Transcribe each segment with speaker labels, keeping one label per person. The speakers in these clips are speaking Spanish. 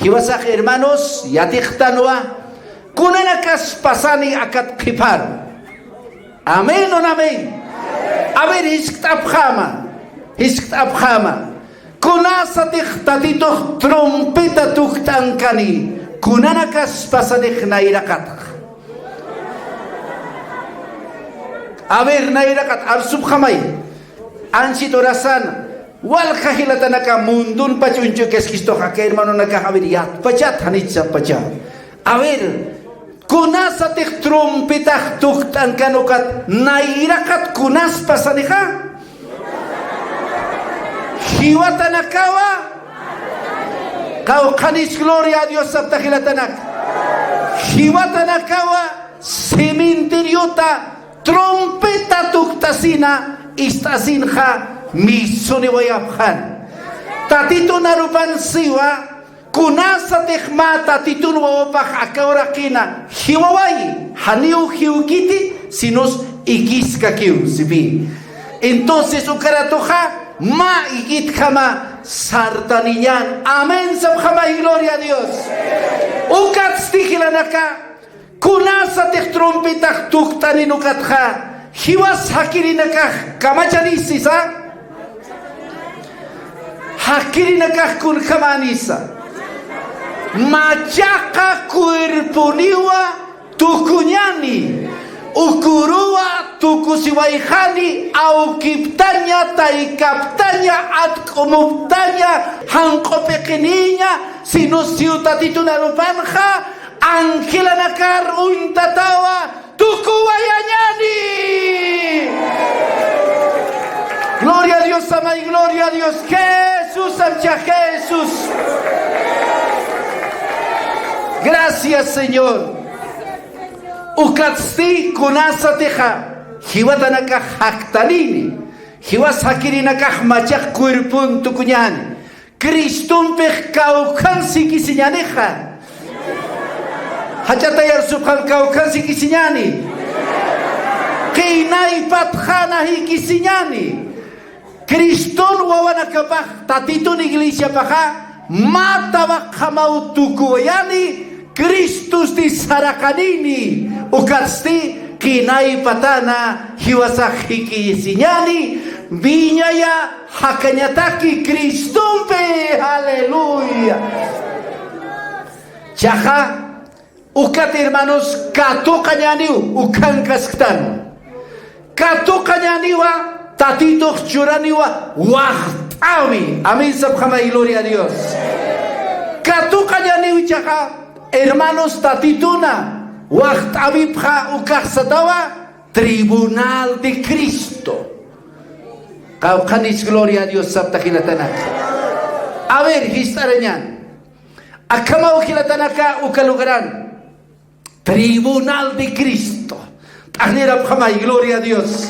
Speaker 1: Hiwasak hermanos, yatiktanwa, kunanakas pasani akat kipar. Amén o amén. A ver, hisktabjama. Kunasatik tatito trompeta tuktankani. Kunanakas pasadik nairakat. A ver, nairakat, arsubjamay. Ansi torasan. Wal kahilatanaka mundun pachuncho que es kisto hake hermano nakahabiriyat pachat hanitsa pachat. A ver, kunasatik trompetah tuktan kanukat nairakat kunas pasaneja. Hiwatanakawa. Kau kanis gloria a Dios sabtahilatanak. Hiwatanakawa cementeriota trompeta tuktasina istasinha. Misoni wayaphan tatito narupan siwa kunasa tekma tatito nuwapah akawra kina hiwawai haniu hiukiti sinos ikiska kiu sipi. Entonces ukaratoja ma ikit kama sartaniyan. Amén sabjama y gloria a Dios. Ukat stihilanaka kunasa tek trompetah tuktani nukatja hiwas hakirinaka kamachanisisa. Hakiri nakakun kamanisa. Machaka kuirpuniwa tukunyani. Ukurua tukusiwaihani. Au kiptanya taikaptanya at kumuptanya. Hankopekininya. Sinusiutatitu narupanja. Angela nakar untatawa. Tukuwayanyani. Gloria a Dios, ama y gloria a Dios. Jesús, amcha Jesús. Gracias, Señor. Ukatsti kunasa teja. Hiwatanaka haktanini. Hiwasakirinaka machak kuirpun tukunyani. Kristum pech kaukansi kisinyaneja. Hachatayar subhan kaukansi kisinyani. Keinai patjana hikisinyani. Kriston wawanakapah tatitun iglesia paha mata bakamau tukuyani Kristus di sarakanini ukasti kinai patana hiwasak hikisinyani vinyaya hakanyataki Kristumpe. Aleluya. Chaja ukat hermanos katokanyaniu ukankasktan katokanyaniwa tatito churaniwa wahtawi. Amén sabjama y gloria a Dios. Katukanyaniwi chaja hermanos tatituna wahtawi pja ukarsatawa tribunal de Cristo. Kaukanis gloria a Dios sabtajilatanaka. A ver, histareñan. Akama ukilatanaka ukalugaran tribunal de Cristo. Tahnira pjama y gloria a Dios.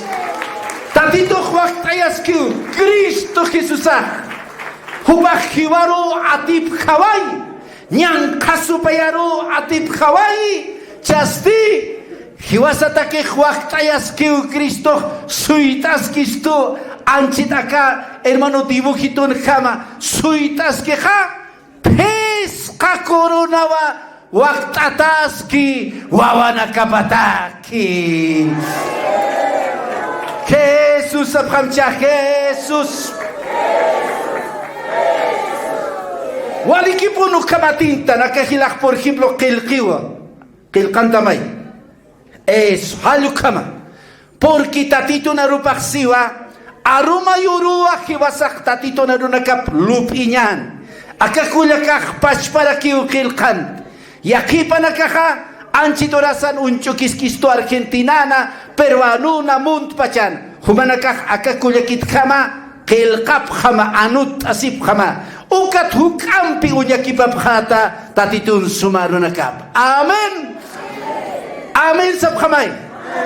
Speaker 1: Tatito huaktayasku Cristo Jesús hubajiwaru atip Hawaii nyankasupayaru atip Hawaii chasti hiwasatake huaktayasku Cristo suitaskistu anchitaka hermano dibujitun jama suitaskeja pesca coronawa waktataski wawanakapataki. Jesús, abhamcha Jesús. Walikipu nukamatinta nakahilak por ejemplo kilkiwa kilkantamay. Eso, halukama. Porque tatito narupaksiwa aruma yurua hiwasak tatito narunakap lupinyan. Akakulakak pachpara kiu kilkan. Yakipa nakaha anchitorasan unchukiskisto argentinana peruanuna muntpachan humanakah akakulakit kama kelkap kama anut asip kama ukat hukampi unyakipap khata tatitun sumarunakap. Amen. Amen sab khamay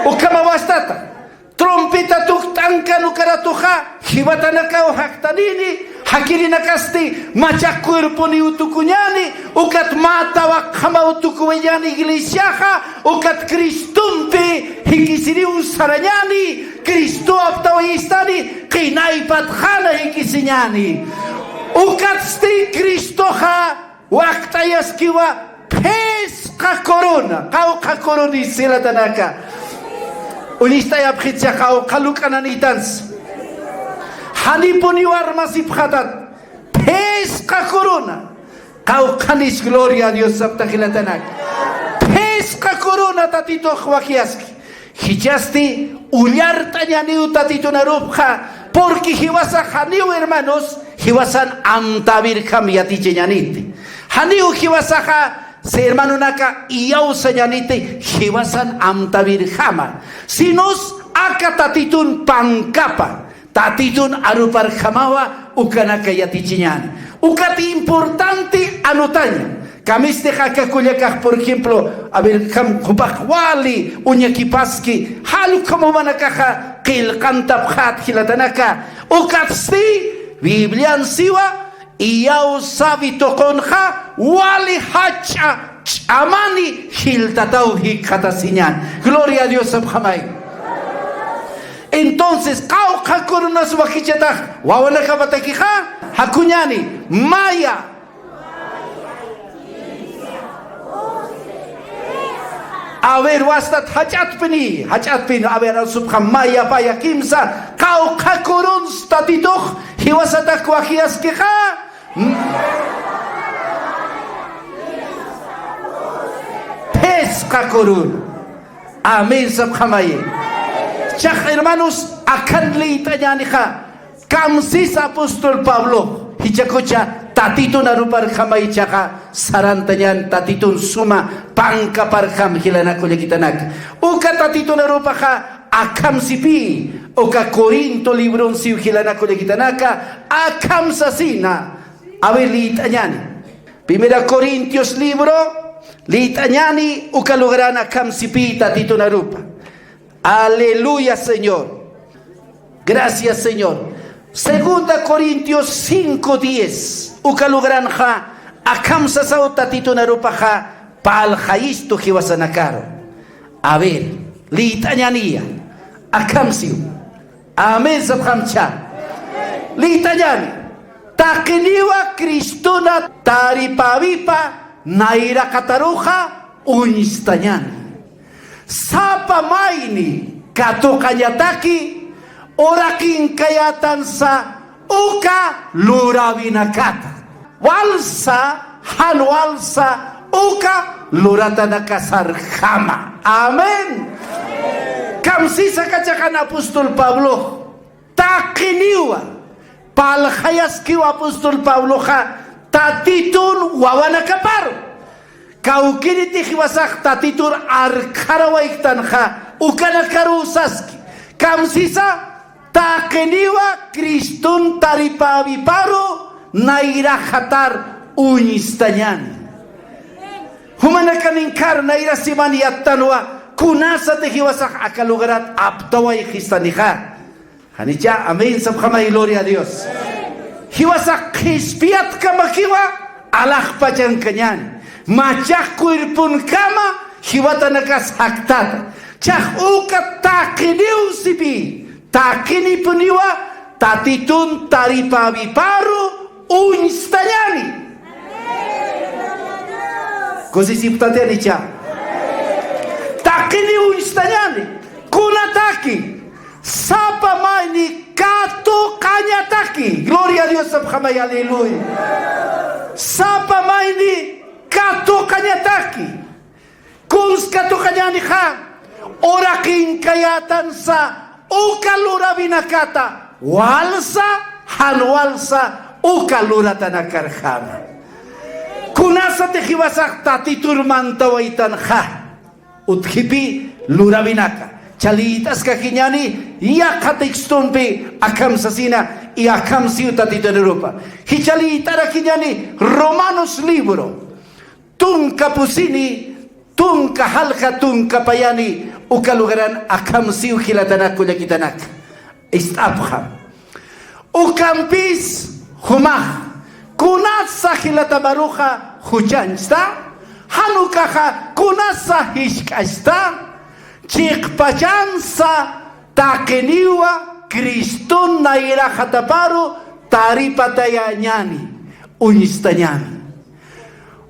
Speaker 1: ukama wastata trompeta tuktanka nukaratuha hiwatanaka haktanini hakiri nakasti machakuirponi utukunyani ukat mata wa kama utukunyani iglesiaha ukat Kristumpe hikisiri usaranyani Kristo aptawistani kinai patkhana hikisinyani ukat sti Kristoha waqtayaskiwa pesqa corona qawqa corona silatanaka unistaya bkhitsa qawqa lukananitans hanipuni warmasip khatat pesqa corona qawqanis gloria a Dios saptakhilatanak pesqa corona tatito khwakiaski hichasti ullartañaniu tatito narupja porque hiwasa haniu hermanos hiwasan amtabirkham yaticheñaniti haniu hiwasaja se hermano naka iyausañaniti hiwasan amtabirkhama sinos aka tatitun pankapa tatitun aruparkhamawa ukanaka yaticheñani ukati importante anotaña Kamiste hakakullakaq, por ejemplo, a ver, wali uñakipaski, halu como manakaja, qilqanta phat hilatanaka, ukapsti, Biblian siwa, iyau sabito konja, wali hacha, chamani, hiltatau hikatasiñan. Gloria a Dios abhamay. Entonces, kauqa kurunas wakichataq, wawanaka batakija, hakuñani, maya, a ver, wastat hachatpini, a ver, subham maya paya kimsa, kau kakurun statitoch, hiwasata kwahias keha. Pes kakurun. Amén, subhamaye. Chach, hermanos, akan leitañanija, kamsis apóstol Pablo, hichakocha, tatito narupar khamay chaka sarantañan tatitun suma panka parkham hilana kulekitanak uka tatito narupaja akam sipi uka Corinto libron siu hilana kulekitanaka akam sasina a ver litañani primera Corintios libro litañani uka logran akam sipi tatito narupa aleluya Señor, gracias Señor. Segunda Corintios 5:10. Ukalogranja akamsa sauta titunarupaja pal jaisto hiwasanakaro. A ver, litañanía. Akamsiu. Amén sabhamcha. Litañani. Takiniwa Kristuna taripavipa naira kataruja unistañani. Sapa maini katokanyataki orakin kayatansa uka lurabinakata walsa halwalsa uka luratanaka sarjama. Amén. Kamsisa kachakan apóstol Pablo takiniwa palhayaskiwa apóstol Pablo ha tatitun wawanakapar kaukiniti hiwasak tatitun arkarawaiktanha ukanakarusaski kamsisa takeniwa Kristun taripaviparo naira hatar unistañani. Humanakaninkar naira simani attanwa kunasa tejiwasak akalugarat aptawa ikistanija. Hanicha, amén, sabjama y gloria a Dios. Hiwasak hispiat kamakiwa alak pachankanyan. Machak kuirpun kama hiwatanakas haktata. Chak uka takeniu sipi. Takini puniwa tatitun taripaviparu unistañani. Così si putateni cha. Takini unistañani. Kunataki. Sapa maini kato kanyataki. Gloria a Dios sabhamay, aleluya. Sapa maini kato kanyataki. Kuns kato kanyani ha. Orakin kayatansa. Ukalura binakata walsa hanwalsa ukalura tanakarjama kunasa tejiwasak tatitur mantawaitan ha uthipi lura binaka chalitas kakiñani yakatekstonpe akam sasina y akam siu tatito en Europa hichalitara kiñani Romanos libro tunka pusini tunka halka tunka payani ukalugaran akam siu hilatanak kulakitanak istabha ukampis humah kunasa hilatabaruja huchansta hanukaja kunasa hishkasta chikpachansa takeniwa Kristun naira hataparu taripatayañani unistañani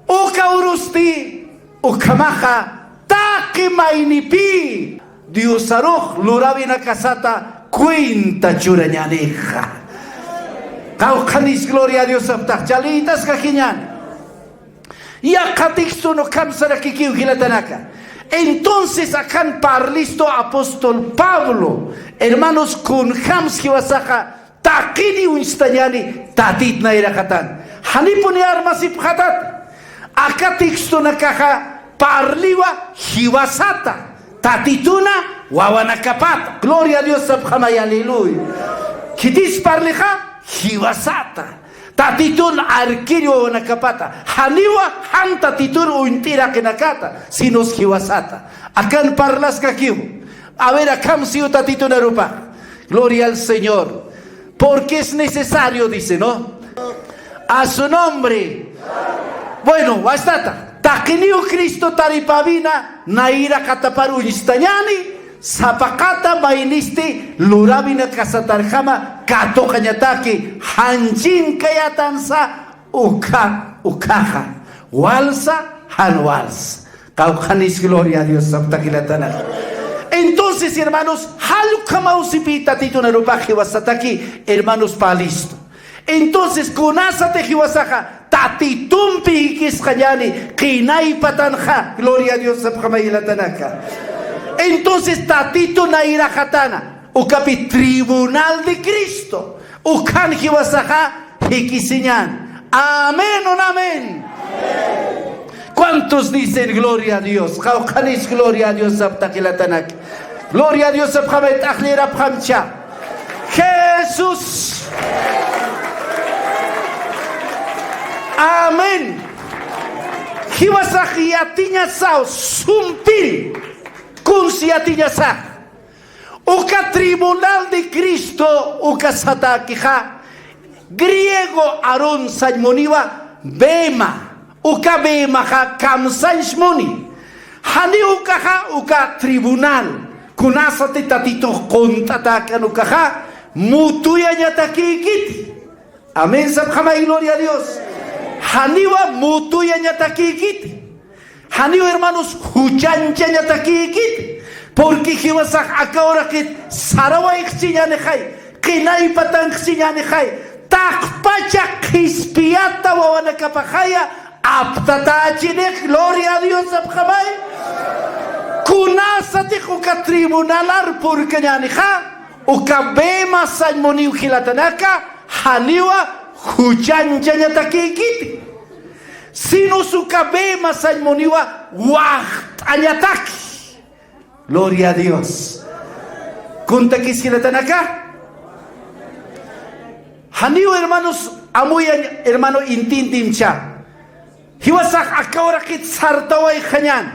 Speaker 1: uka urusti, ukamaha, taki mainipi, Dios aruch luravina kasata, cuenta churañaneja. Kaukanis gloria a Dios abtak, chalitas kakinyan. Ya katiksto no kamsara kikiu gilatanaka. Entonces akan parlisto apóstol Pablo, hermanos con hams kiwasaja, takini unstanyani, tatit na irakatan. Hanipuni armasip hatat. Akatiksto nakaha parliwa hiwasata. Tatituna wawanakapat. Gloria a Dios abhamay, aleluya. Kitis parliha hiwasata. Tatitun arkirio nakapata. Haniwa han tatitun untira kenakata. Sinos hiwasata. Akan parlas kakiu. A ver, acá siu tatitun arupa. Gloria al Señor. Porque es necesario, dice, ¿no? A su nombre. Bueno, bastata. Takiniu Cristo taripavina. Naira kataparu instañani. Sapakata mainiste luravina kasatarjama kato kanyataki hanjin kayatansa ukaja walsa hanwals kaujanis gloria a Dios saptakilatana. Entonces, hermanos, halukamausipita titunarupaji wasataki, hermanos, palisto. Entonces, kunasate jiwasaja tatitumpi kiskayani kinai patanja, gloria a Dios sapjamailatanaka. Entonces tatito naira jatana ukapi tribunal de Cristo ukan hiwasaja hikisinyan. Amén o amén. ¿Cuántos dicen gloria a Dios? Jaukanis gloria a Dios abtakilatanaki. Gloria a Dios abhamet akhlir abhamcha. Jesús. Amén. Hiwasaji atinya sao sumpil. Kunsiatinyasa. Uka tribunal de Cristo uka satakija. Griego aron sajmoniwa bema. Uka bema ha kamsanshmoni. Hani uka tribunal. Kunasate tatito kontatakan uka mutuya nyatakikit. Amén sabjama y gloria a Dios. Haniwa mutuya nyatakikit. Haniwa hermanos huchancha takikit. Porque hiwasak akahora que sarawa ikchiñanejay. Kinay patang xiñanejay. Takpacha kispiata wawanakapajaya. Aptatachine gloria a Dios abjamay. Kunasati uka tribunalar por kañaneja. Uka bema sajmoni ujilatanaka. Haniwa huchancha takikit. Sino su cabema salmoniwa wah anyataki. Gloria a Dios. Kunta kiskilatan acá. Haniu hermanos amuyan hermano intintimcha. Hiwasak akawra kit sartaway khanyan.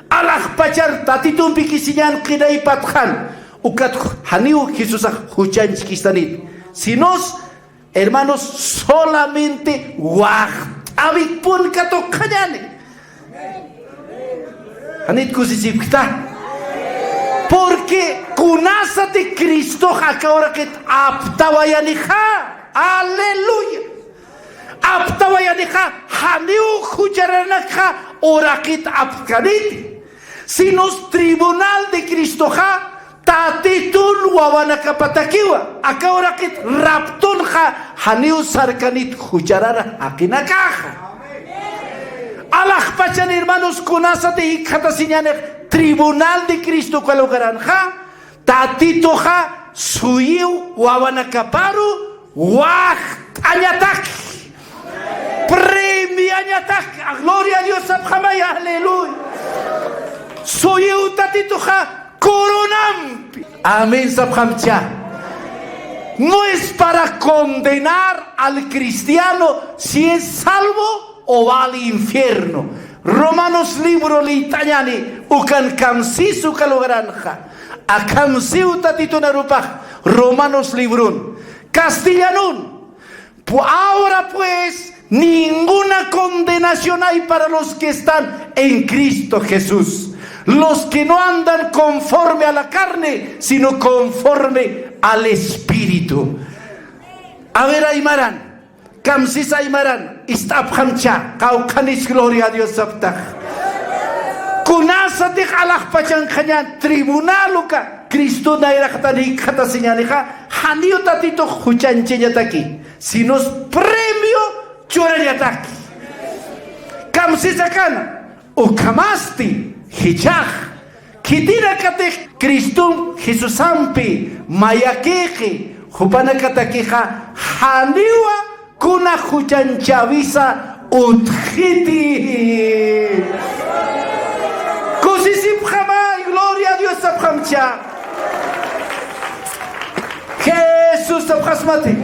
Speaker 1: Alah pacar tatitun pikisinyan kinay patkan. Ukat haniu Jesusak huchan chikistanit. Sinos hermanos solamente wah Abik pun kato kanyani. Anit kusisipta. Porque kunasa de Cristo hakahora que aptawayanija. Aleluya. Aptawayanija haniu kucharanaka orakit apkanit. Sinos tribunal de Cristo ha tatitun wawanakapatakiwa. Akahora que raptun ha haniu sarkanit kucharara akinakaja. Alah pachan hermanos kunasate hikatasiñanek tribunal de Cristo kalogaranja tatito ha suyiu wawanakaparu wah añatak premio añatak gloria a Dios abhamaya aleluya suyiu tatito ha coronampi amén sabhamcha. No es para condenar al cristiano si es salvo o va al infierno. Romanos libro litanyani ukan kamsisu kalogranja. A kamsiu tatitunarupaj. Romanos librun. Castellanun. Ahora pues ninguna condenación hay para los que están en Cristo Jesús. Los que no andan conforme a la carne, sino conforme al Espíritu. A ver, Aymaran. Kamsis Aymaran. istaphamcha kaukanis gloria a Dios saptah kunasa de alak pachan kanyan tribunaluka Cristo na irakatani katasinyaniha haniyo tatito huchanchenya taki sinos premio churanyataki kamsisakana ukamasti hijach kitira kate Cristo Jesusampi mayakeki hupana katakija haniwa kuna huchanchavisa utjiti kusisip jamai gloria a Dios saphamcha Jesús sapkhasmati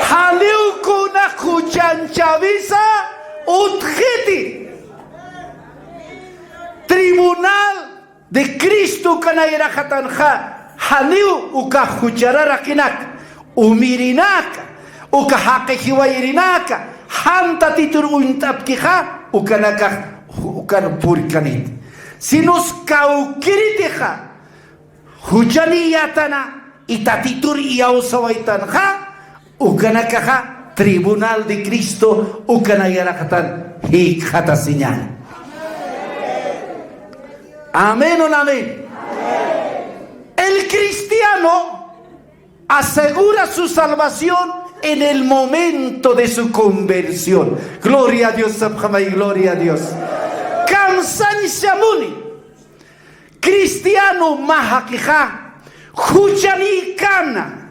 Speaker 1: haniu kuna huchanchavisa utjiti tribunal de Cristo kanayra khatanja haniu uka huchara rakinak umirinaka uka haqihiwairinaka hanta titur untapkija ukanaka ukan purkanit sinus kaukiriteja hujaniyatana itatitur iausawaitanja ukanaka tribunal de Cristo ukanayra khatan hikata señal. Amén o no amén. El cristiano asegura su salvación en el momento de su conversión. Gloria a Dios, y gloria a Dios. Kamsan Shamuni, cristiano mahakija, huchanikana,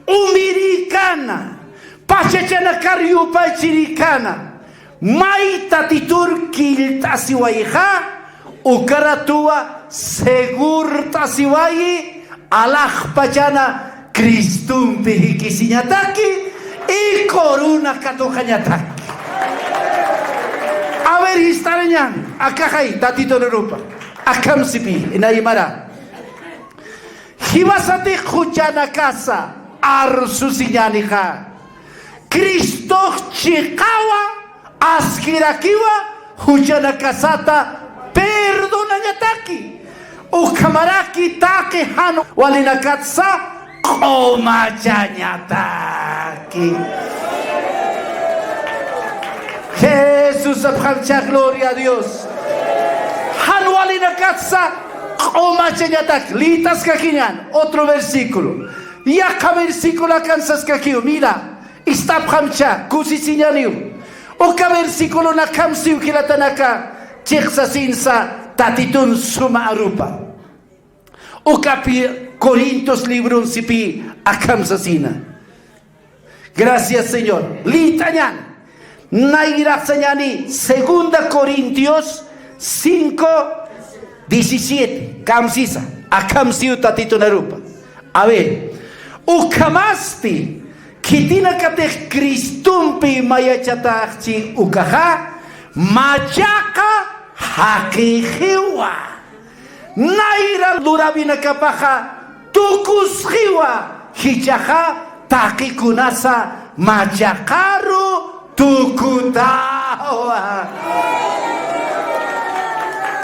Speaker 1: umirikana, pachachana karyupachirikana, maita titur kiltasiwaija, ukaratua segur tasiwayi alaj pachana Cristum pihikisiñataki y coruna katojañataki. A ver, histareñan, acá hay, tatito en Europa, acá msipi, en Aymara. Hibasate huchana casa, arsusiñanija. Cristo chikawa, askirakiwa, huchana casata, perdonañataki. Ukamaraki take hano, walinakatsa, Koma chanyataki. Jesús abhamcha gloria a Dios. Hanualina katsa koma chanyataki. Litas kakinyan. Otro versículo. Yaka versículo kansas kakiyo. Mira. Istabhamcha kusisinyaniu. Oka versículo na kamsiu kilatanaka. Cheksasinsa tatitun suma arupa. Oka Corintios libro 11 akamsasina. Gracias Señor. Litañan. Nairaxañani. Segunda Corintios 5:17. Kamsisa. Akamsiu tatito narupa. A ver. Ukamasti. Kitina kate Cristumpi mayachatachchi ukaha. Machaka hakihiwa. Naira durabina kapaha. Tukushiwa hichaja takikunasa machakaru tukutawa.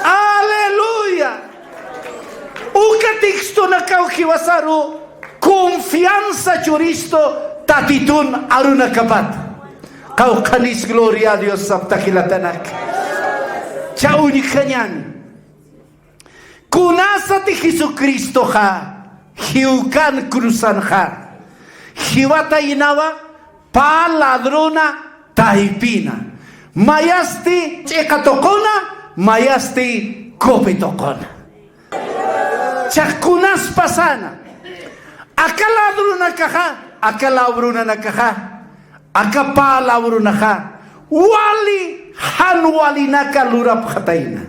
Speaker 1: Aleluya. Ukatixto na kaukiwasaru confianza churisto tatitun aruna kapat. Kaukanis gloria a Dios saptakilatanak. Chaunikanyan. Kunasati Jesucristo ha. Hiukan cruzanja. Hiwata inawa pa ladrona taipina. Mayasti chekatokona, mayasti kopitokona. Chakunas pasana. Aka ladrona kaha, aka labruna na kaha, aka pa labruna ha. Wali hanwali na kalurap khataina.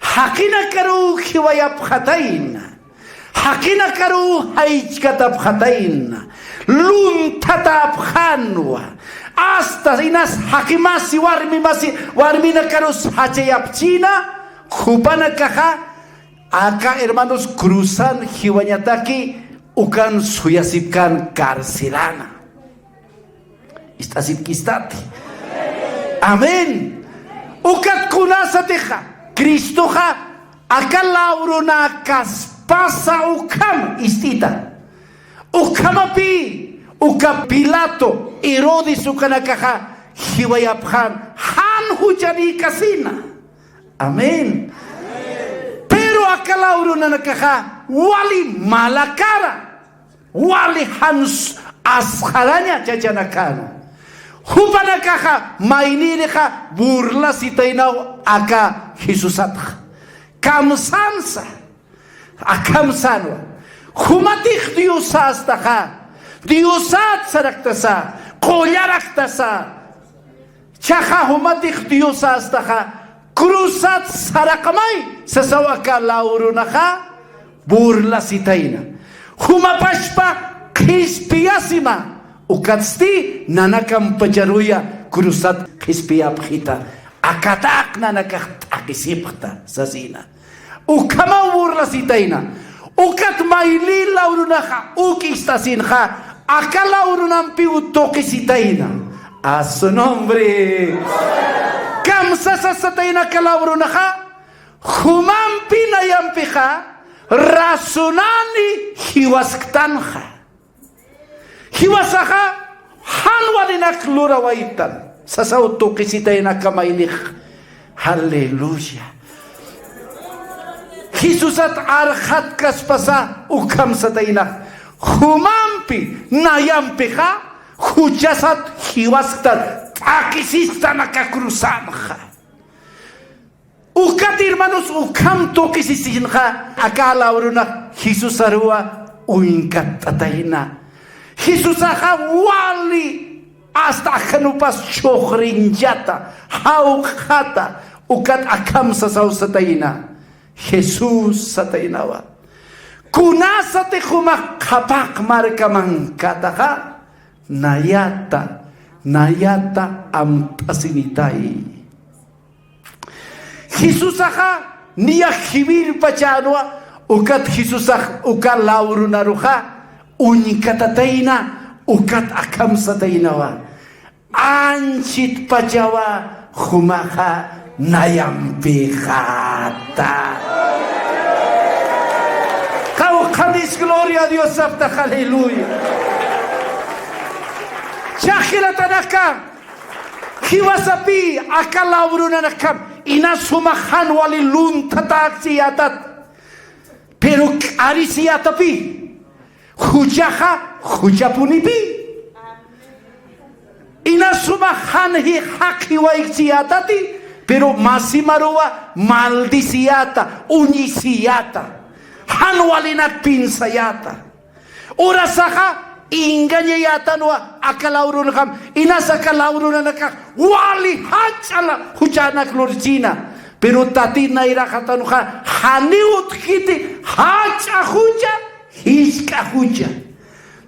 Speaker 1: Hakina karu hiwayap khataina. Hakina karu haichkatap khataina. Luntatap khanwa. Hasta inas hakimasi warmina karus hachayap china. Jupana kaha. Acá hermanos cruzan hiwanyataki. Ukan suyasipkan carcelana. Istasipkistati. Amén. Ukat kunasateja. Cristoja. Acá laurona kaspasa ukam istita. Ukamapi. Uka Pilato, Herodes ukanakaha, hiwayaphan, han hujani kasina. Amen. Pero akalauro na nakaha, wali malakara, wali hans asharanya chajanakana. Hupanakaha, mainirika, burla sitainaw aka Jesusatha. Kamsansa, akamsanwa. Humatik Diosas taka, Diosat saraktasa, kolyaraktasa. Chaha humatik Diosas taka, krusat sarakamay, sasawaka lauro naka, burla sitaina. Humapashpa, krispiasima. Ukatsti nanakam pajaruya krusat krispiapkhita. Akatak nanakaktakisipta sasina. Ukama burla sitaina. Ukat maili laurunaka ukistasinha. Akala urunampi utokisitaina. A su nombre. Kam sasasataina kalaurunaka. Humampi nayampiha. Rasunani hiwasktanha. Hiwasaha hanwalinak lurawaitan. Sasauto kisitay na kamaylik. Hallelujah. Jesus at arhat kaspasa ukam sa taynak. Humampi nayampi ka. Hujasat hiwastan. Akisista nakakrusan ka. Ukat hermanos ukam to kisisin ka. Akala uruna Jesus arua uingkat atayna. Jesus aha wali. Hasta kanupas chokhrinjata, haukata, ukat akam sasaw satayna. Jesus sataynawa. Kunasate kumakapak markamang kataka, nayata ampasinitay. Jesus aha niya hibir pachanwa, ukat Jesus aha ukat lauru naruha, unikatatayna, ukat akam sataynawa. Anchit pajawa humaha nayampihata. Kau kadis gloria a Dios sabta haleluya. Chakila tanaka hiwasapi akalauru nanakam inasumahan wali luntatak siyatat. Pero arisiyatapi hujaha hujapunipi. Inasumahan hi haki wa iksiatati, pero masimarua maldisiata, unisiyata, hanwalinak pinsayata. Urasaha inganyayata noa akalauro nakam, inasa kalauro na nakak, wali hachala hujanak lorjina. Pero tati na irakatanuka, haniut kiti, hacha huja, hiska huja.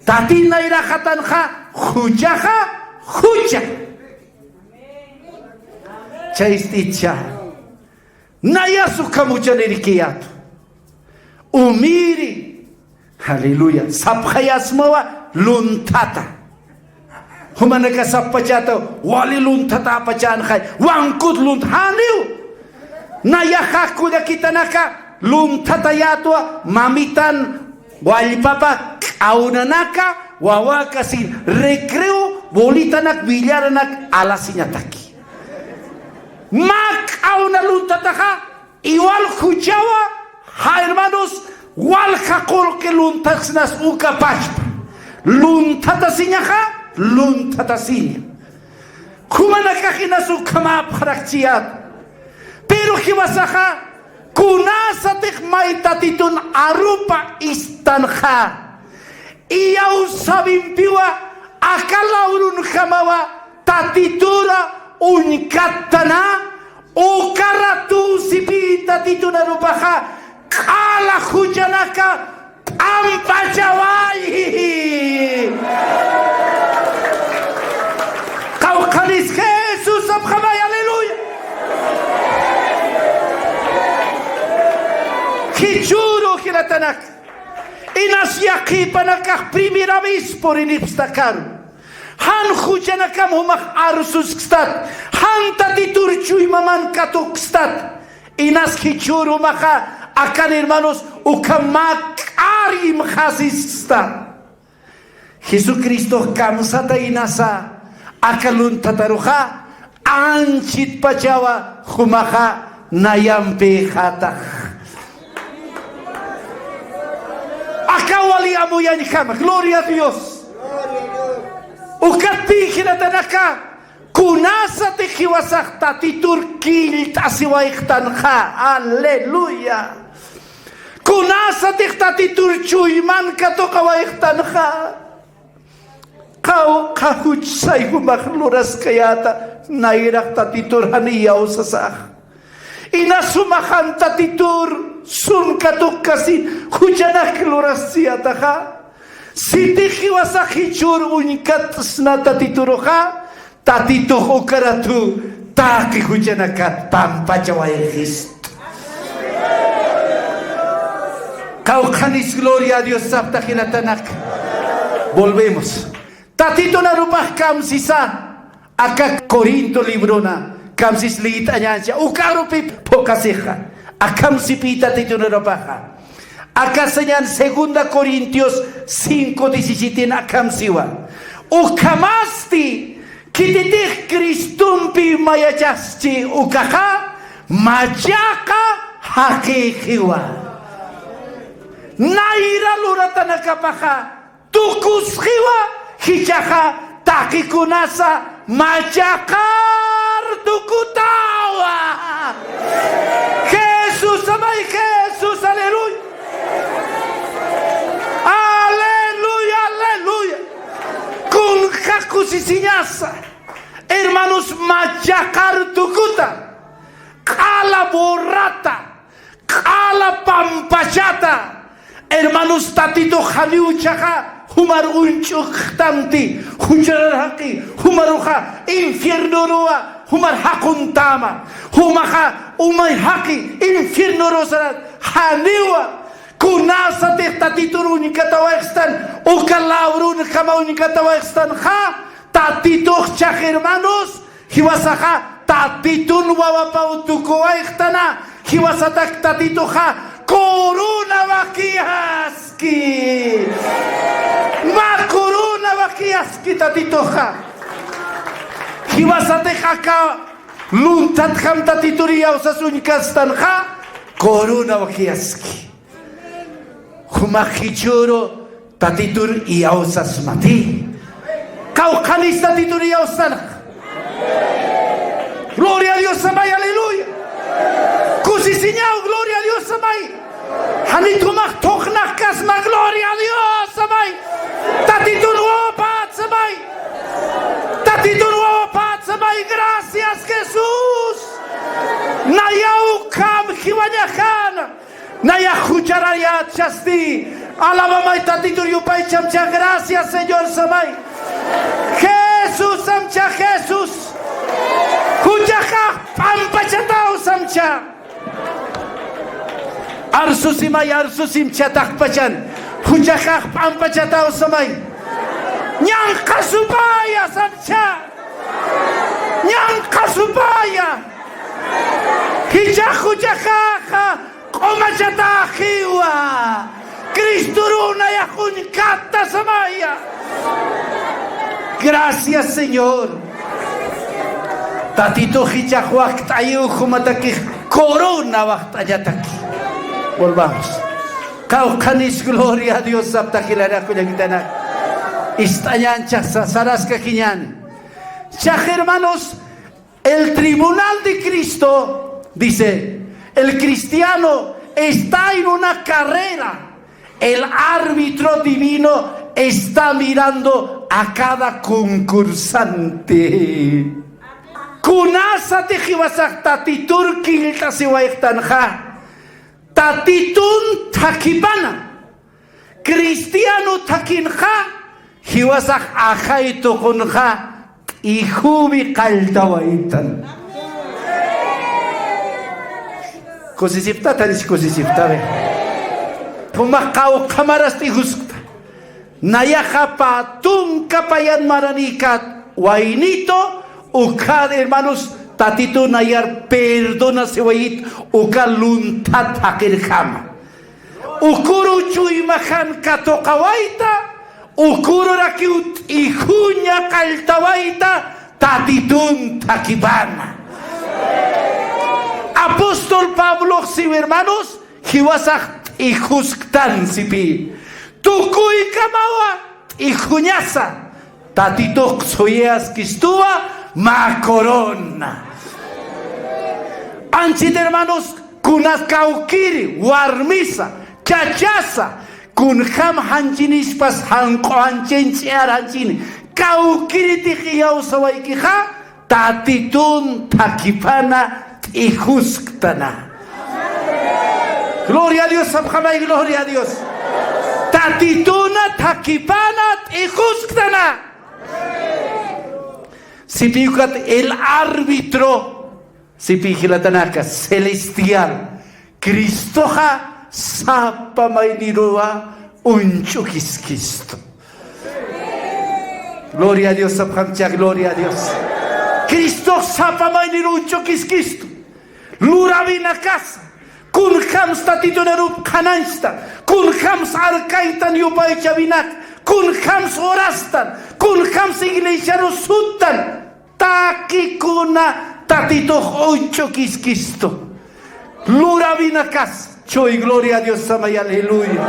Speaker 1: Tati na irakatanuka, hujaha, Huja Chaisticha Nayasu kamucha nirikiatu Umiri Hallelujah Sapkhayasmawa luntata Humanaka sapachata Wali luntata pachan khay Wangkut lunthaniu Nayahakuda kitanaka Luntata yatwa Mamitan Wali papa Aunanaka Wawakasin recreo bolitanak bilyaranak alasinyataki. Mak auna luntataha igual hujawa ha hermanos wal hakol que luntaxnas uka pashpa. Luntatasiñaha luntatasiña. Kumanakahinas ukama praktiat. Pero hiwasaha kunasatik maitatitun arupa istanha. Iyau sabimpiwa akala urun kamawa tatitura unkatana ukaratu sipi tatituna rupaha kala hujanaka ampachawai kau kalis Jesus abkhamay haleluya kichuro kilatanak Inas yakipanakak primera vez por inipstakaru. Han hujanakam humak arsus kstat. Han tatiturchuy maman katuk kstat. Inas kichuru maka akan hermanos ukamak arim khasis kstat. Jesucristo kamsata inasa akalun tataruja anchit pachawa humaja nayampe jata. Akawali amuyan kama, gloria a Dios. Ukatihina tanaka kunasa tejiwasak tatitur kilit asiwaiktanha, aleluya. Kunasa tatitur chuyman katokawaiktanha. Kau kahutsay humakluras kayata nairak tatitur haniyaw sasah. Inasumahan tatitur sumkatuk kasi hujanak luras siyataha. Sitihiwasa hichur unikat na tatituroha tatituh ukaratu taki hujanakat pampachawayhist. Kau kanis gloria a Dios sabta hinatanak. Volvemos. Tatito na rupah kamsisa aka Corinto librona kamsis liit anyansya ukarupi pokaseja akamsipita tito na rupaha aka senyan 2 Corintios 5:17 akamsiwa ukamasti kititih Kristumpi mayachasti ukaha majaka hakikiwa naira luratanakapaha tukushiwa hijaha takikunasa majakar tukutawa. Jesús amai, Jesús, aleluya. Aleluya, aleluya. Con jacusiñasa, hermanos, majakar tukuta, kala borrata, kala pampachata, hermanos, tatito jaliuchaja. Humar unchuk tamti, hujaraki, humaruha, infierno roa, humar hakuntama, humaha, umay haki, infierno rosarat, haniwa, kunasa te tatitur unikatawakstan, ukalaurun kama unikatawakstan, ha, tatituh chak hermanos, hiwasaha, tatitun wawapautukoaiktana, hiwasatak tatituha, corona vakiaski. Ma corona vakiaski tatitoja. Hiwasate haka luntat ham tatituria usasunikastan ha corona vakiaski. Humahichuro tatitur iausas mati. Kaukanis tatituria ustan. Gloria a Dios, amai, aleluya. Kusisiñao, gloria a Dios, amai. Hanitumach tochnak kasma, gloria a Dios, amai. Tatitun wopat, amai. Tatitun wopat, amai. Gracias, Jesús. Nayau kam hiwanyahan. Nayahucharayat chasti. Alabamai tatitun yupay chamcha. Gracias, Señor, samai. Jesús, samcha, Jesús. Huchaka pampachatao samcha. Arsusimay arsusim chatak pachan. Huchaka pampachatao samay. Nyang kasubaya samcha. Nyang kasubaya. Hijak huchaka komachata hiwa. Cristuruna yahun kata samaya. Gracias, Señor. Tatito hijak wakt ayu humataki corona wakt ayataki. Volvamos. Kaukanis gloria a Dios sabtakilara kuyagitana. Istañancha sarasca quiñan. Ya hermanos, el tribunal de Cristo dice, el cristiano está en una carrera. El árbitro divino está mirando a cada concursante. Kunasa tejiwasak tatitur kilta siwaiktanha. Tatitun takibana. Cristiano takinha. Hiwasak ajaito kunha. Ihubi kaltawaitan. Kusisipta tanis kusisipta be. Pumakau kamaras tihusukta. Nayaha patum kapayan maranikat. Wainito. Ukad hermanos tatito nayar perdona sewait ukaluntat hakir khama ukuru chui makan katokawaita Ukurura kiut ihunya kaltawaita tatitun takibana. Apóstol Pablo, si hermanos, hiwasak ihusktan sipi. Tukui kamawa ihunyasa tatitok soyeas kistua ma corona. Anchit hermanos, kunas kaukiri warmisa chachasa kun ham hanchinis pas hanko hanchin chiar hanchini kaukiri tihiyaw sawaikiha tatitun takipana ihusktana. Gloria a Dios, Sabhamay, gloria a Dios. Tatituna takipana ihusktana. Si piukat el árbitro, si pijilatanaka celestial, Cristoja sapa mainirua unchukiskisto. Gloria a Dios, Sabhamcha, gloria a Dios. Cristo sapa mainirua unchukiskisto. Luravina casa. Kun khams tatitunerup kanansta. Kun khams arkaitan yupay chabinak. Kun khams orastan. Kun khams iglesia rosutan. Taki kuna tatitoh ocho kiskisto. Luravina casa. Choy gloria a Dios samay aleluya.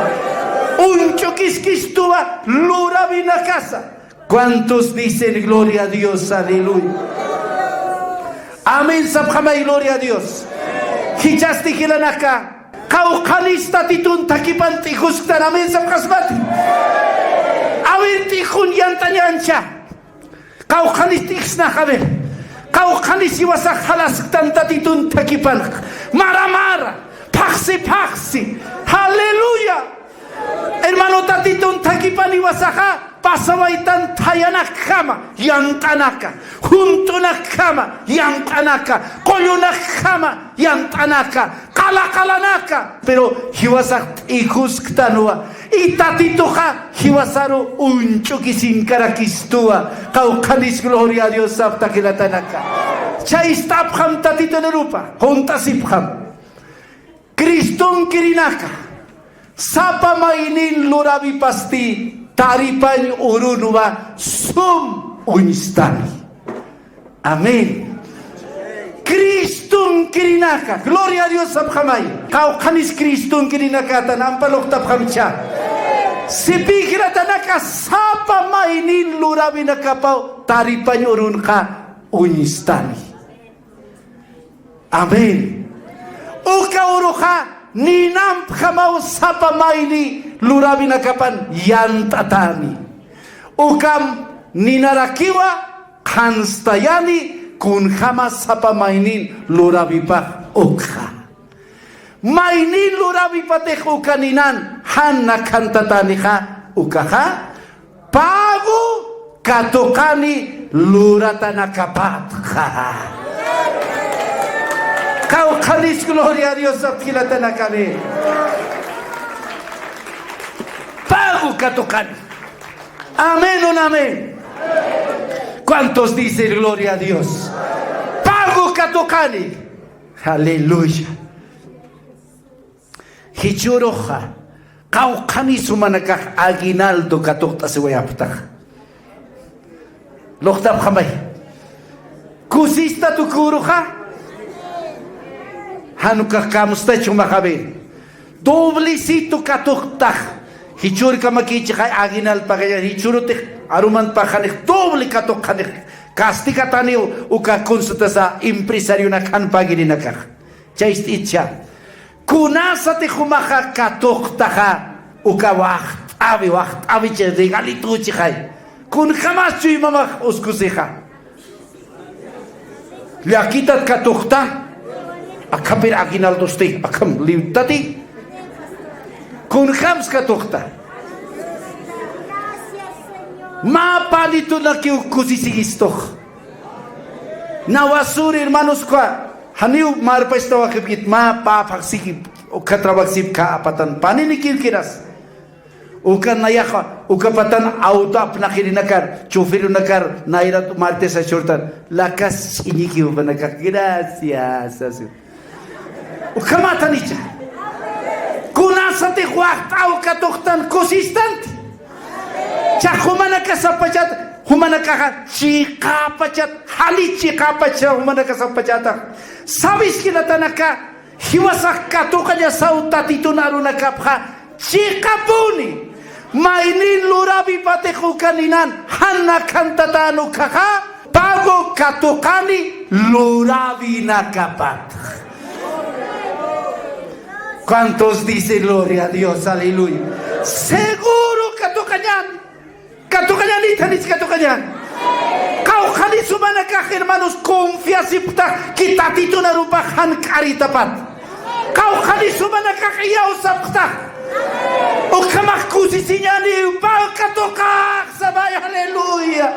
Speaker 1: Uncho kiskistua luravina casa. ¿Cuántos dicen gloria a Dios? Aleluya. Amén, sabhamay, gloria a Dios. Hichasti hilanaka. Kaukalista titun takipan tihustan. Amén, sabhasmati. Awin tihun yantanyancha. Kaukalist ixna haber. Kaukalis iwasak halas tanta titun takipan. Mara. Paxi. Aleluya. Hermano tatitun takipan iwasaha. Pasawaitan tayanak kama yantanaka, juntunak kama yantanaka, koyunak kama yantanaka, kalakalanaka. Pero hiwasak ihusktanua, itatitoja hiwasaru unchukisin karakistua. Kaukalis gloria a Dios saptakilatanaka. Chaistapham tatitonerupa, hontasipham. Kriston kirinaka, sapa mainin lurabi pasti. Taripan urunwa sum unistani. Amén. Kristun kirinaka. Gloria a Dios sabhamay. Kaukanis Kristun kirinaka tanampalok taphamcha. Sipikira tanaka sapa mainin lurabinaka pau taripan urunka unistani. Amén. Uka uruha ninam khamau sapa maini lurabina kapan yantatani. Ukam ninarakiwa kanstayani kun khama sapa mainin lurabipa ukha. Mainin lurabipa te ukaninan hanna kantatani ha ukaha pagu katokani luratana kapat ha. Kaukalis gloria a Dios apkilatanakane. Pago katokani. Amén o amén. ¿Cuántos dicen gloria a Dios? Pago katokani. Aleluya. Hichuroja. Kaukani sumanakah aguinaldo katokta se voy a aptar. Loktab jamay. Kusista tu kuruja. Hanukkah kamusta chumakabe. Doblecito katokta. Hichur kamakichi kay aginal pagaya hichurute aruman pahanek doble katokhanek kastika tani uka consulta sa empresario na kan pagiri na ka chaist itcha kunasa te khumaha katokta uka wacht abi che regalito chi khay kun khamas chui mama uskuseha liakitat katokta akapir aginal doste akam liutati kun khams katokta ma palito na kusisigistoh nawasur hermanos kwa haniu marpa estawa kibit ma pa paksiki ukatrabaksip ka apatan paninikil kiras ukan nayakha ukapatan auto apna khirinakar chofer nakar naira marte sa shortan lakas iniki ubanaka gracias ukamata nicha kunasate huahtau katoktan consistente Cha humana kasapachat, humana kaha chikapachat, hali chikapachat, humana kasapachata. Sabes que la tanaka, hiwasak katokanya sautatito narunakapha, chikapuni. Mainin lurabi pateku kaninan, hanna kantatanu kaha, pago katokani, lurabi nakapat. ¿Cuántos dicen gloria a Dios? Aleluya. Seguro katokanyan. Katokanyanita ni katokanyan. Kau kali sumana kah hermanos confianza pta kitatito na rupahan karitapat. Kau kali sumana kah iyaw sapta. O kamakusi sinyani pa katokak sabay haleluya.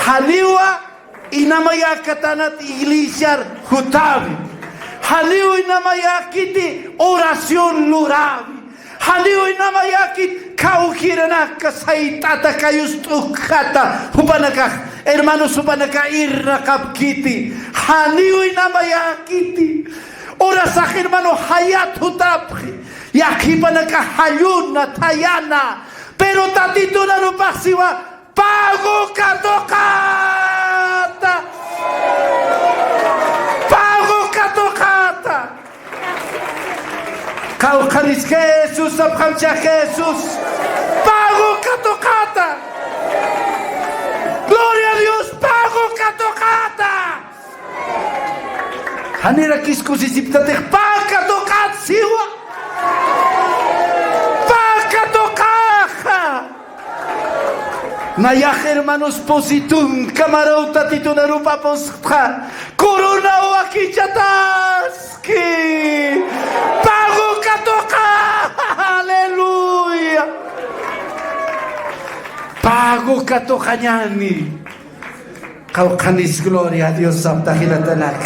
Speaker 1: Haliwa inamaya katanat iglesia hutabi. Haliu inamayakiti oración lurabi. Haliu inamayakit kauhiranaka saitata kayustukata. Hupanakak hermanos hupanaka irrakapkiti. Haliu inamayakiti. Orasak hermano hayat hutapri. Yakipanaka hayuna tayana. Pero tatito na rupasiwa pago katokata. Tocata. Kau kanis Jesus, abhamcha Jesus. Pago katokata. Gloria a Dios, pago katokata. Hanira kiskusi siptatech paga tokat siwa. Paga tokaja. Naya hermanos positum camarota titunarupa postra. Corona o aquí chataski. Pago katoka. Aleluya. Pago katokanyani. Kaukanis gloria a Dios sabtahilatalak.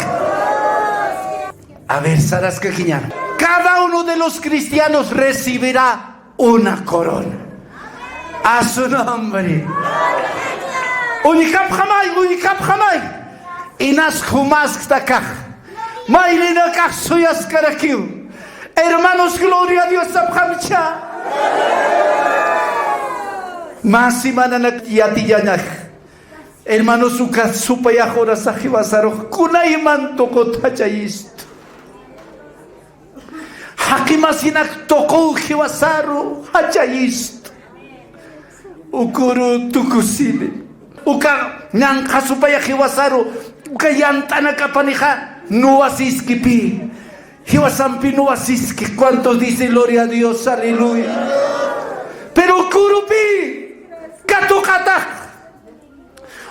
Speaker 1: A ver, saras kakiñan. Cada uno de los cristianos recibirá una corona. A su nombre. Unikap jamai. Inas humas takah. Mailina kah suyas karakiu. Hermanos, gloria a Dios abhamcha. Masimana nak yatiyanak. Hermanos, ukas supayahora sahiwasaro. Kunaiman toko tachayist. Hakimasinak toko hiwasaro hachayist. Ukuru tukusile. Uka nyanka supaya hiwasaru. Uka yantana kapaniha nuasiski pi. Hiwasampi nuasiski. ¿Cuántos dicen gloria a Dios? Aleluya. Pero ukurupi. Katokata.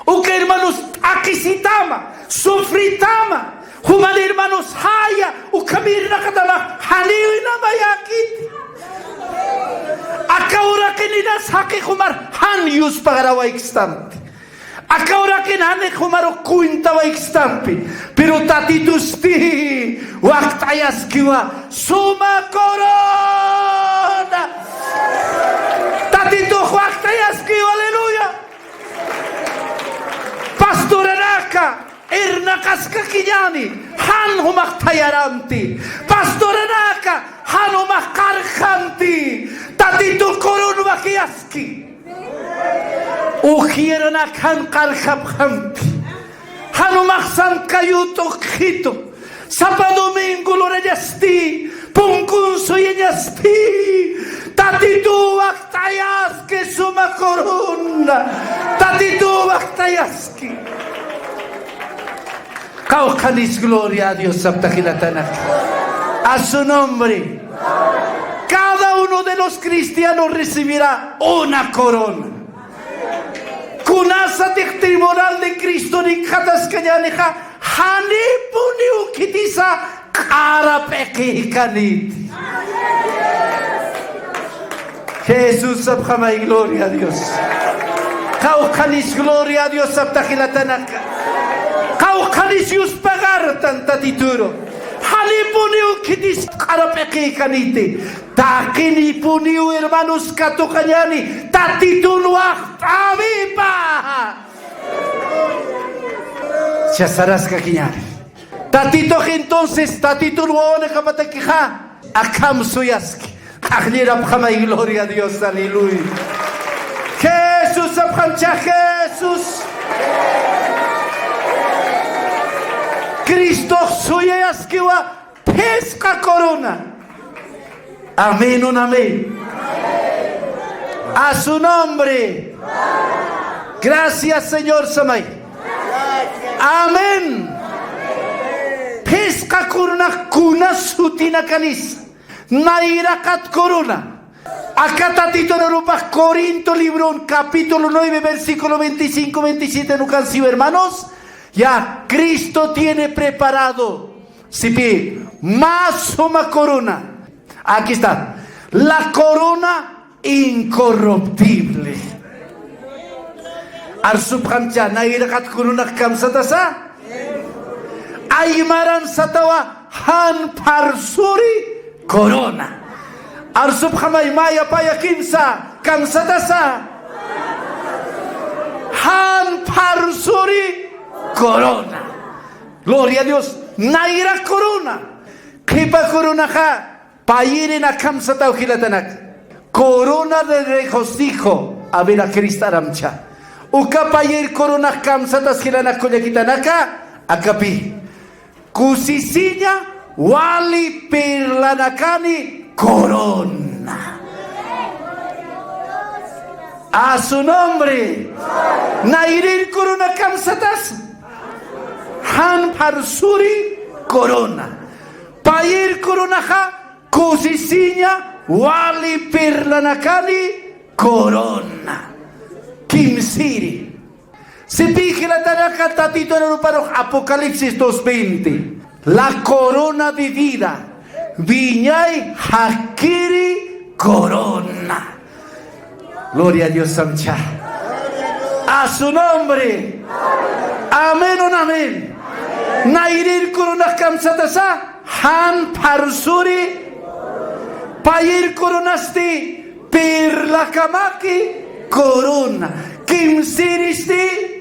Speaker 1: Uka hermanos akisitama. Sufritama. Human hermanos haya. Uka mirna katama. Haniwi namayakiti. Akaura que ni nas hake humar han yus pagarawa extampi. Akaura que nane humaro kuinta wa extampi. Pero tatitus ti waktayas kiwa suma corona. Tatito waktayas kiwa aleluya. Pastoranaka ernakas kakinyani han humak tayaranti. Pastoranaka han humak karhanti. Tatito koron wakiaski. Ujierana kan karhabhanti. Han humak san kayuto khito. Sapa domingo loreyasti. Punkun soyenyasti. Tatito waktayaski suma korona. Tatito waktayaski. Kaukanis gloria a Dios sabtajilatanaka. A su nombre. Cada uno de los cristianos recibirá una corona. Kunasa tribunal de Cristo ni kataskayaneja hani puniu kitisa karapeki kaniti. Jesús sabjama y gloria a Dios. Kaukanis gloria a Dios sabtajilatanaka. Kaukanis yus pagar tanta tituro. Hali puniu kitis karapeki kaniti. Takini puniu hermanos katokanyani. Tatitunuah avipa. Chasarás kakinyani. Tatito entonces tatitunuone kapatakija. Akam suyaski. Aglira pjama y gloria a Dios. Aleluya. sabhamcha Jesus. Cristo suyas kiwa pesca corona. Amén, un amén. A su nombre. Gracias, Señor Samay. Amén. Pesca corona kuna sutina canis. Nairakat corona. Acá tatito en Europa, Corinto, libro, capítulo 9, versículo 25, 27, no cancio, hermanos. Ya, Cristo tiene preparado, sí, más una corona. Aquí está, la corona incorruptible. Arsubhancha, nairakat corona kamsatasa. Aymaran satawa han parsuri corona. Arsub hamay maya paya kimsa kamsatasa han parsuri corona. Gloria a Dios. Naira corona. Kipa corona ha payirina kamsata ukilatanak. Corona de regocijo a ver a Cristaramcha. Uka payir corona kamsata skilana kolyakitanaka akapi. Kusisinya wali pirlanakani corona. A su nombre. Nairir corona kamsatas. Han parsuri corona. Pair corona ha kusisinya wali pirlanakani corona. Kimsiri. Se vigila tanaka tatito en el Apocalipsis 2:20. La corona de vida. Viñay Hakiri corona. Gloria a Dios Samcha. A su nombre. Amén, un amén. Nairir corona kamsatasa. Han parsuri. Payir coronasti. Pirla kamaki corona. Kimsiristi.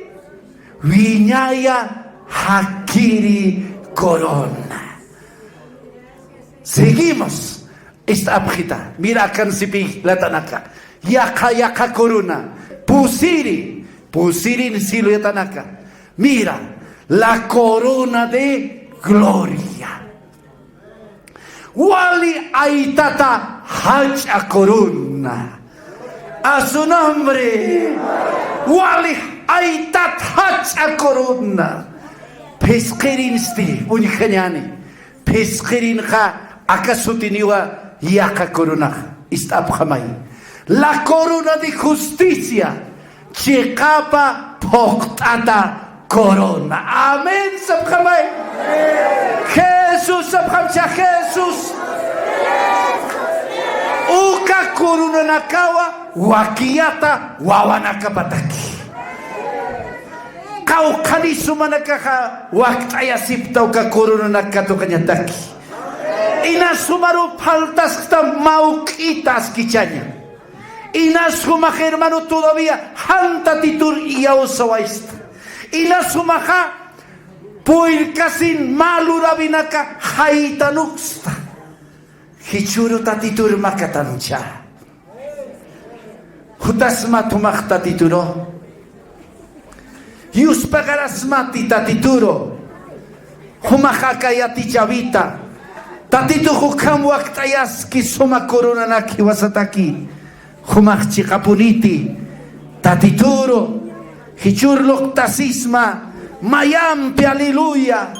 Speaker 1: Viñaya Hakiri corona. Seguimos esta abjita. Mira kansipi la tanaka. Yaka corona. Pusiri silo ya tanaka. Mira la corona de gloria. Wali aitata hacha corona. A su nombre. Wali aitat hacha corona. Pesquerin sti unikanyani. Pesquerin ha. Akasutiniwa yaka corona istabhamay. La corona de justicia chekapa poktata corona. Amén sabhamay. Jesús sabhamcha Jesús. Uka corona nakawa wakiata wawanakapataki. Kau kanisuma nakaha waktaya sipta uka corona nakato kanyataki. Inasumaru faltas mauquitas kichanya. Inasumaja hermano todavía hanta titur y ausawaista. Inasumaja puirkasin malurabinaka haitanuxta. Hichuru tatitur makatancha. Hutasma tumakta tituro. Yuspagarasmati tatituro. Humahakayati chavita. Tatito hukam waktayas ki suma corona na ki wasataki. Humakchi kapuniti. Tatituro. Hichurlok tasisma. Mayampi aleluya.